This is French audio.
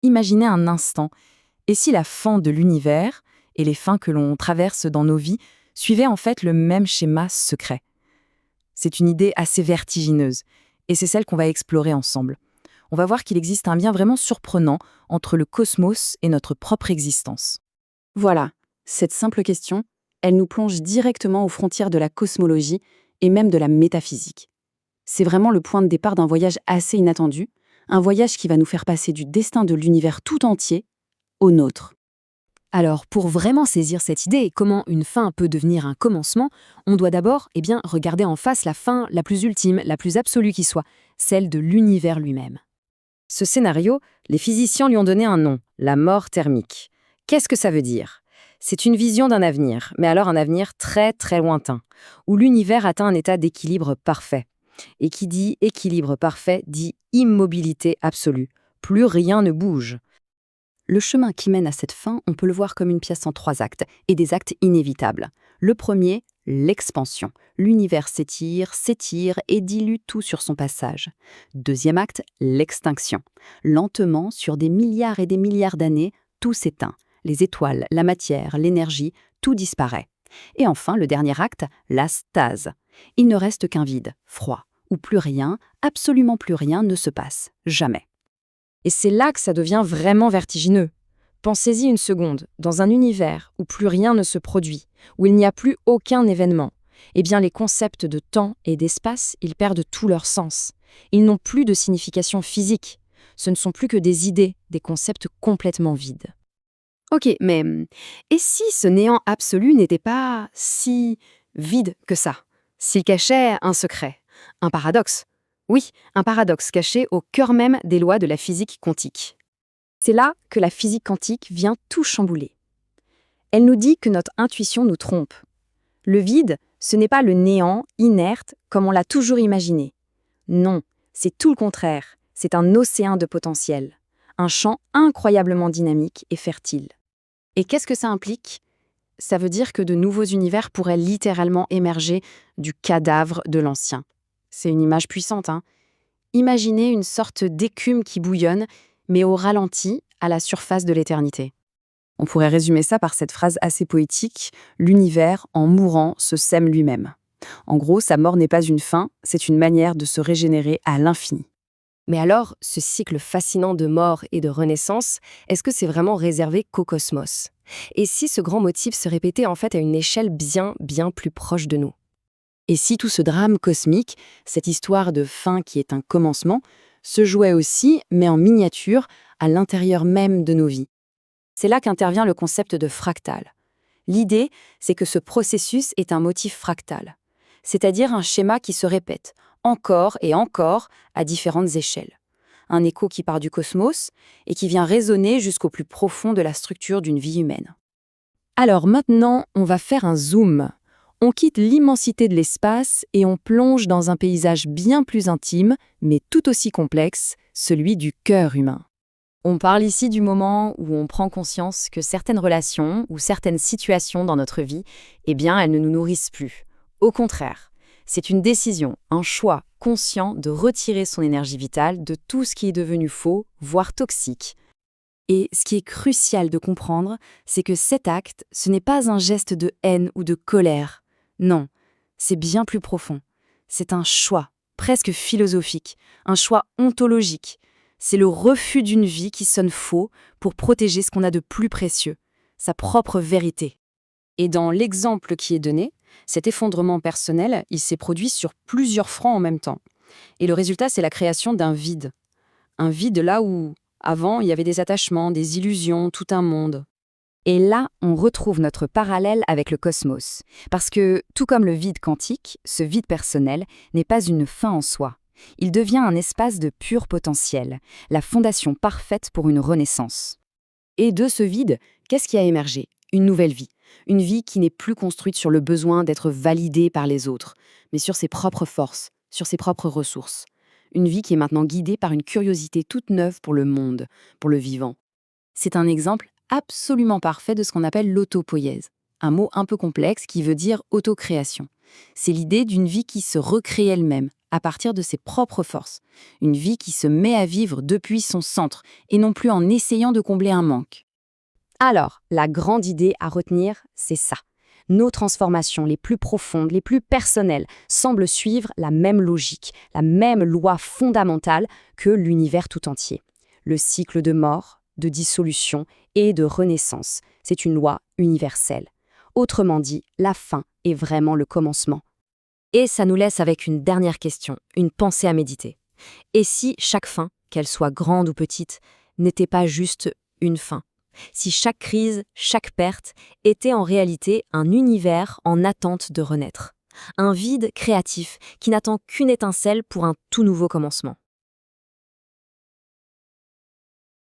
Imaginez un instant, et si la fin de l'univers et les fins que l'on traverse dans nos vies suivaient en fait le même schéma secret? C'est une idée assez vertigineuse, et c'est celle qu'on va explorer ensemble. On va voir qu'il existe un lien vraiment surprenant entre le cosmos et notre propre existence. Voilà, cette simple question, elle nous plonge directement aux frontières de la cosmologie et même de la métaphysique. C'est vraiment le point de départ d'un voyage assez inattendu, un voyage qui va nous faire passer du destin de l'univers tout entier au nôtre. Alors, pour vraiment saisir cette idée et comment une fin peut devenir un commencement, on doit d'abord regarder en face la fin la plus ultime, la plus absolue qui soit, celle de l'univers lui-même. Ce scénario, les physiciens lui ont donné un nom, la mort thermique. Qu'est-ce que ça veut dire? C'est une vision d'un avenir, mais alors un avenir très très lointain, où l'univers atteint un état d'équilibre parfait. Et qui dit équilibre parfait dit immobilité absolue. Plus rien ne bouge. Le chemin qui mène à cette fin, on peut le voir comme une pièce en 3 actes, et des actes inévitables. Le premier, l'expansion. L'univers s'étire, s'étire et dilue tout sur son passage. Deuxième acte, l'extinction. Lentement, sur des milliards et des milliards d'années, tout s'éteint. Les étoiles, la matière, l'énergie, tout disparaît. Et enfin, le dernier acte, la stase. Il ne reste qu'un vide, froid, où plus rien, absolument plus rien ne se passe. Jamais. Et c'est là que ça devient vraiment vertigineux. Pensez-y une seconde, dans un univers où plus rien ne se produit, où il n'y a plus aucun événement, eh bien les concepts de temps et d'espace, ils perdent tout leur sens. Ils n'ont plus de signification physique. Ce ne sont plus que des idées, des concepts complètement vides. Ok, mais et si ce néant absolu n'était pas si vide que ça? S'il cachait un secret, un paradoxe? Oui, un paradoxe caché au cœur même des lois de la physique quantique. C'est là que la physique quantique vient tout chambouler. Elle nous dit que notre intuition nous trompe. Le vide, ce n'est pas le néant, inerte, comme on l'a toujours imaginé. Non, c'est tout le contraire. C'est un océan de potentiel. Un champ incroyablement dynamique et fertile. Et qu'est-ce que ça implique? Ça veut dire que de nouveaux univers pourraient littéralement émerger du cadavre de l'ancien. C'est une image puissante, hein? Imaginez une sorte d'écume qui bouillonne, mais au ralenti, à la surface de l'éternité. On pourrait résumer ça par cette phrase assez poétique: l'univers, en mourant, se sème lui-même. En gros, sa mort n'est pas une fin, c'est une manière de se régénérer à l'infini. Mais alors, ce cycle fascinant de mort et de renaissance, est-ce que c'est vraiment réservé qu'au cosmos? Et si ce grand motif se répétait en fait à une échelle bien, bien plus proche de nous? Et si tout ce drame cosmique, cette histoire de fin qui est un commencement, se jouait aussi, mais en miniature, à l'intérieur même de nos vies? C'est là qu'intervient le concept de fractal. L'idée, c'est que ce processus est un motif fractal, c'est-à-dire un schéma qui se répète, encore et encore, à différentes échelles. Un écho qui part du cosmos et qui vient résonner jusqu'au plus profond de la structure d'une vie humaine. Alors maintenant, on va faire un zoom. On quitte l'immensité de l'espace et on plonge dans un paysage bien plus intime, mais tout aussi complexe, celui du cœur humain. On parle ici du moment où on prend conscience que certaines relations ou certaines situations dans notre vie, eh bien, elles ne nous nourrissent plus. Au contraire, c'est une décision, un choix conscient de retirer son énergie vitale de tout ce qui est devenu faux, voire toxique. Et ce qui est crucial de comprendre, c'est que cet acte, ce n'est pas un geste de haine ou de colère. Non, c'est bien plus profond. C'est un choix, presque philosophique, un choix ontologique. C'est le refus d'une vie qui sonne faux pour protéger ce qu'on a de plus précieux, sa propre vérité. Et dans l'exemple qui est donné, cet effondrement personnel, il s'est produit sur plusieurs fronts en même temps. Et le résultat, c'est la création d'un vide. Un vide là où, avant, il y avait des attachements, des illusions, tout un monde. Et là, on retrouve notre parallèle avec le cosmos. Parce que, tout comme le vide quantique, ce vide personnel n'est pas une fin en soi. Il devient un espace de pur potentiel, la fondation parfaite pour une renaissance. Et de ce vide, qu'est-ce qui a émergé? Une nouvelle vie. Une vie qui n'est plus construite sur le besoin d'être validée par les autres, mais sur ses propres forces, sur ses propres ressources. Une vie qui est maintenant guidée par une curiosité toute neuve pour le monde, pour le vivant. C'est un exemple absolument parfait de ce qu'on appelle l'autopoïèse, un mot un peu complexe qui veut dire autocréation. C'est l'idée d'une vie qui se recrée elle-même, à partir de ses propres forces. Une vie qui se met à vivre depuis son centre, et non plus en essayant de combler un manque. Alors, la grande idée à retenir, c'est ça. Nos transformations les plus profondes, les plus personnelles, semblent suivre la même logique, la même loi fondamentale que l'univers tout entier. Le cycle de mort, de dissolution et de renaissance, c'est une loi universelle. Autrement dit, la fin est vraiment le commencement. Et ça nous laisse avec une dernière question, une pensée à méditer. Et si chaque fin, qu'elle soit grande ou petite, n'était pas juste une fin? Si chaque crise, chaque perte était en réalité un univers en attente de renaître? Un vide créatif qui n'attend qu'une étincelle pour un tout nouveau commencement.